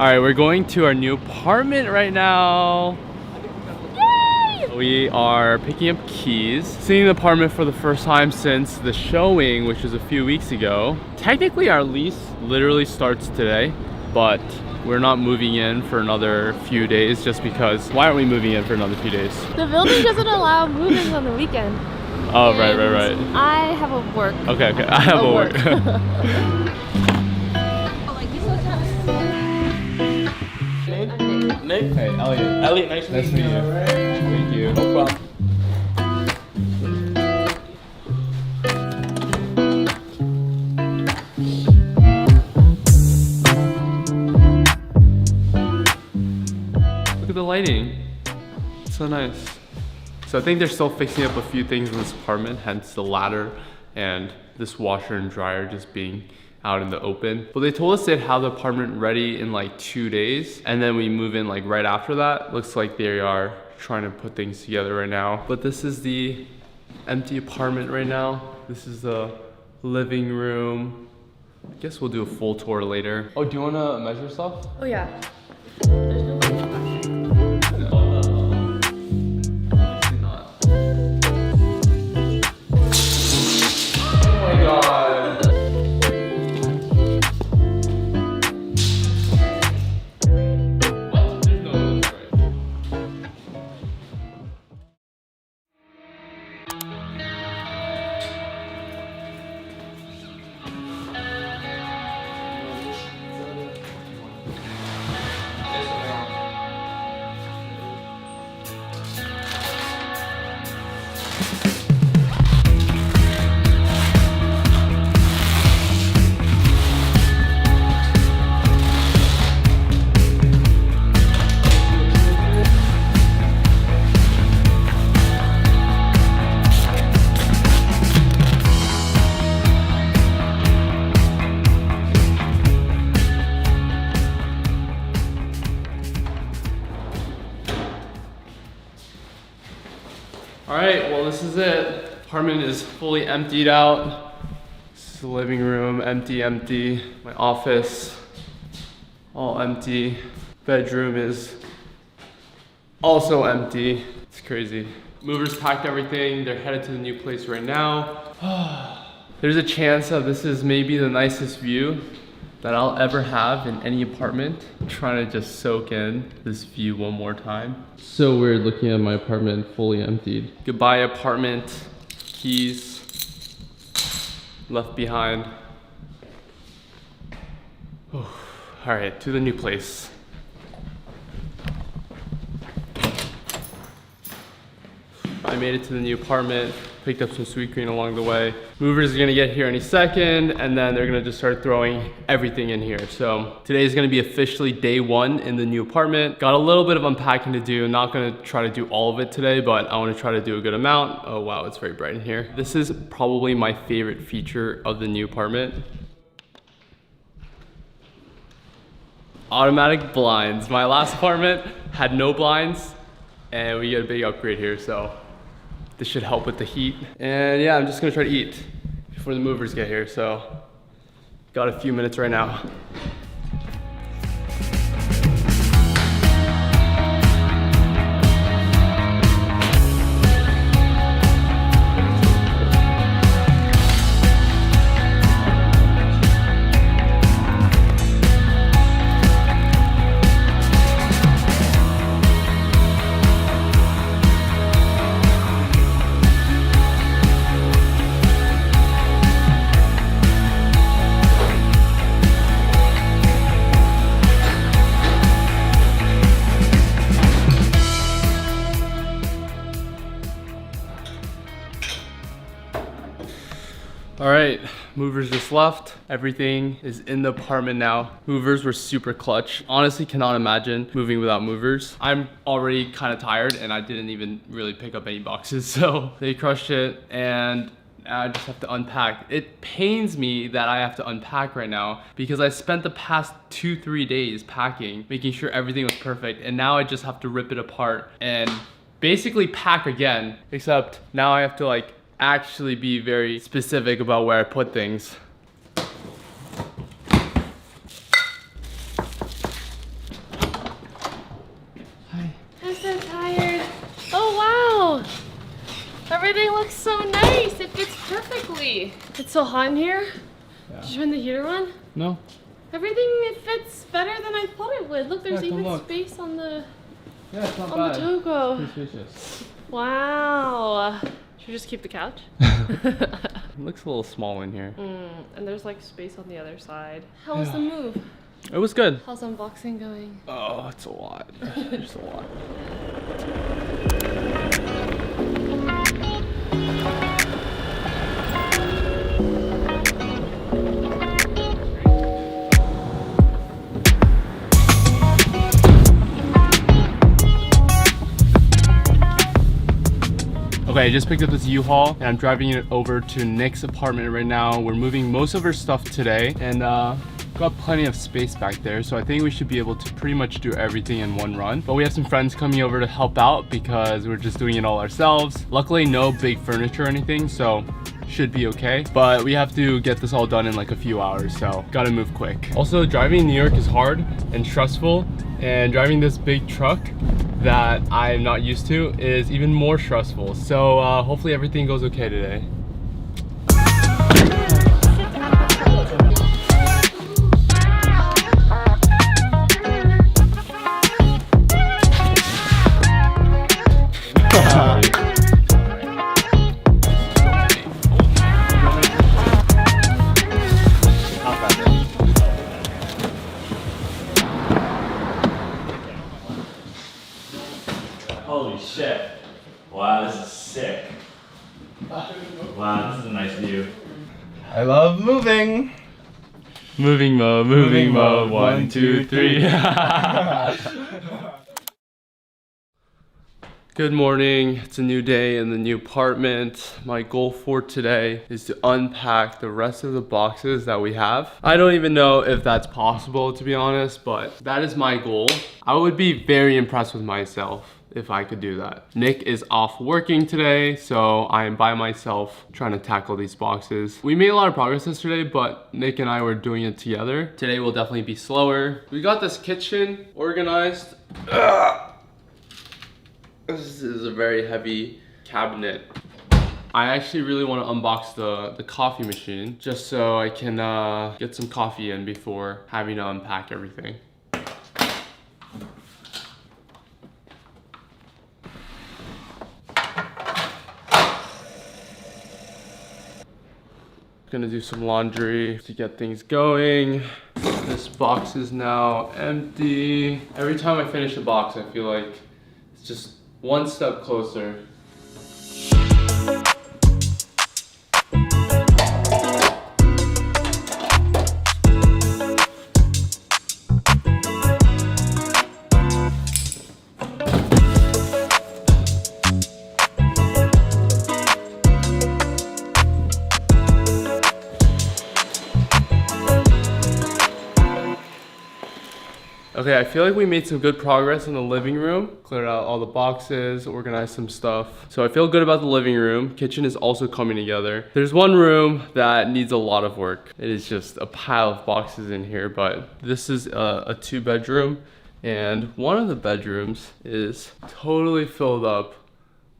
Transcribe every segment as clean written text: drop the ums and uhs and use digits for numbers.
right, we're going to our new apartment right now. Yay! We are picking up keys. Seeing the apartment for the first time since the showing, which was a few weeks ago. Technically, our lease literally starts today, but we're not moving in for another few days just because. Why aren't we moving in for another few days? The building doesn't allow moving on the weekend. Oh, right. I have a work. Okay, I have a work. Nick? Hey, Elliot. Elliot, nice to meet you. Thank you. No problem. Look at the lighting. It's so nice. So I think they're still fixing up a few things in this apartment, hence the ladder and this washer and dryer just being out in the open. But they told us they'd have the apartment ready in like 2 days, and then we move in like right after that. Looks like they are trying to put things together right now. But this is the empty apartment right now. This is the living room. I guess we'll do a full tour later. Oh, do you want to measure stuff? Oh yeah. All right, well, this is it. Apartment is fully emptied out. This is the living room, empty. My office, all empty. Bedroom is also empty. It's crazy. Movers packed everything. They're headed to the new place right now. There's a chance that this is maybe the nicest view that I'll ever have in any apartment. I'm trying to just soak in this view one more time. So weird looking at my apartment fully emptied. Goodbye apartment, keys left behind. All right, to the new place. I made it to the new apartment. Picked up some sweet green along the way. Movers are gonna get here any second, and then they're gonna just start throwing everything in here. So today is gonna be officially day one in the new apartment. Got a little bit of unpacking to do. Not gonna try to do all of it today, but I wanna try to do a good amount. Oh wow, it's very bright in here. This is probably my favorite feature of the new apartment. Automatic blinds. My last apartment had no blinds, and we get a big upgrade here, so this should help with the heat. And yeah, I'm just gonna try to eat before the movers get here. So got a few minutes right now. All right, movers just left. Everything is in the apartment now. Movers were super clutch. Honestly, cannot imagine moving without movers. I'm already kind of tired and I didn't even really pick up any boxes. So they crushed it and I just have to unpack. It pains me that I have to unpack right now because I spent the past 2-3 days packing, making sure everything was perfect. And now I just have to rip it apart and basically pack again, except now I have to like actually be very specific about where I put things. Everything looks so nice. It fits perfectly. It's so hot in here. Yeah. Did you turn the heater on? No. Everything, it fits better than I thought it would. Look, there's even space on the it's not on bad. the Togo. Pretty spacious. Wow. Should we just keep the couch? It looks a little small in here. And there's like space on the other side. How was the move? It was good. How's unboxing going? Oh, it's a lot. There's a lot. Okay, I just picked up this U-Haul and I'm driving it over to Nick's apartment right now. We're moving most of our stuff today and got plenty of space back there, so I think we should be able to pretty much do everything in one run. But we have some friends coming over to help out because we're just doing it all ourselves. Luckily, no big furniture or anything, so should be okay. But we have to get this all done in like a few hours, so gotta move quick. Also, driving in New York is hard and stressful, and driving this big truck that I'm not used to is even more stressful. So hopefully everything goes okay today. Holy shit. Wow, this is sick. Wow, this is a nice view. I love moving. Moving mode, moving mode. 1, 2, 3. Good morning. It's a new day in the new apartment. My goal for today is to unpack the rest of the boxes that we have. I don't even know if that's possible, to be honest, but that is my goal. I would be very impressed with myself if I could do that. Nick is off working today, so I am by myself trying to tackle these boxes. We made a lot of progress yesterday, but Nick and I were doing it together. Today will definitely be slower. We got this kitchen organized. This is a very heavy cabinet. I actually really want to unbox the coffee machine just so I can get some coffee in before having to unpack everything. Gonna do some laundry to get things going. This box is now empty. Every time I finish a box, I feel like it's just one step closer. Okay, I feel like we made some good progress in the living room. Cleared out all the boxes, organized some stuff. So I feel good about the living room. Kitchen is also coming together. There's one room that needs a lot of work. It is just a pile of boxes in here, but this is a 2-bedroom, and one of the bedrooms is totally filled up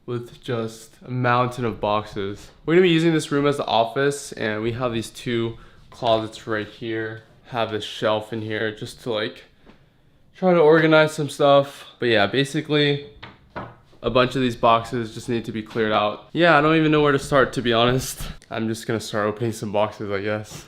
with just a mountain of boxes. We're gonna be using this room as the office, and we have these 2 closets right here. Have this shelf in here just to like try to organize some stuff. But yeah, basically a bunch of these boxes just need to be cleared out. Yeah, I don't even know where to start, to be honest. I'm just gonna start opening some boxes, I guess.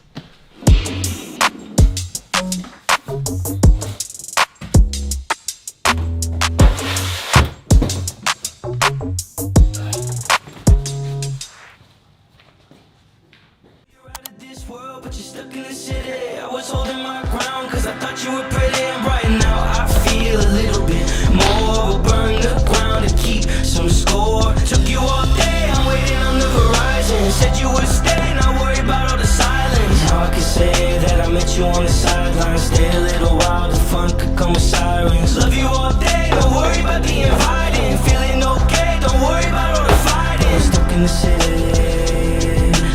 You on the sidelines, stay a little while, the fun could come with sirens. Love you all day, don't worry about the inviting. Feeling okay, don't worry about all the fighting. We're stuck in the city,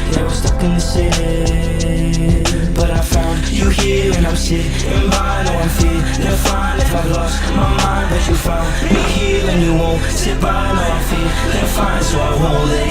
yeah, we're stuck in the city. But I found you here and I'm sitting by, know I'm feeling fine. If I've lost my mind, but you found me here and you won't sit by. Know I'm feeling fine, so I won't let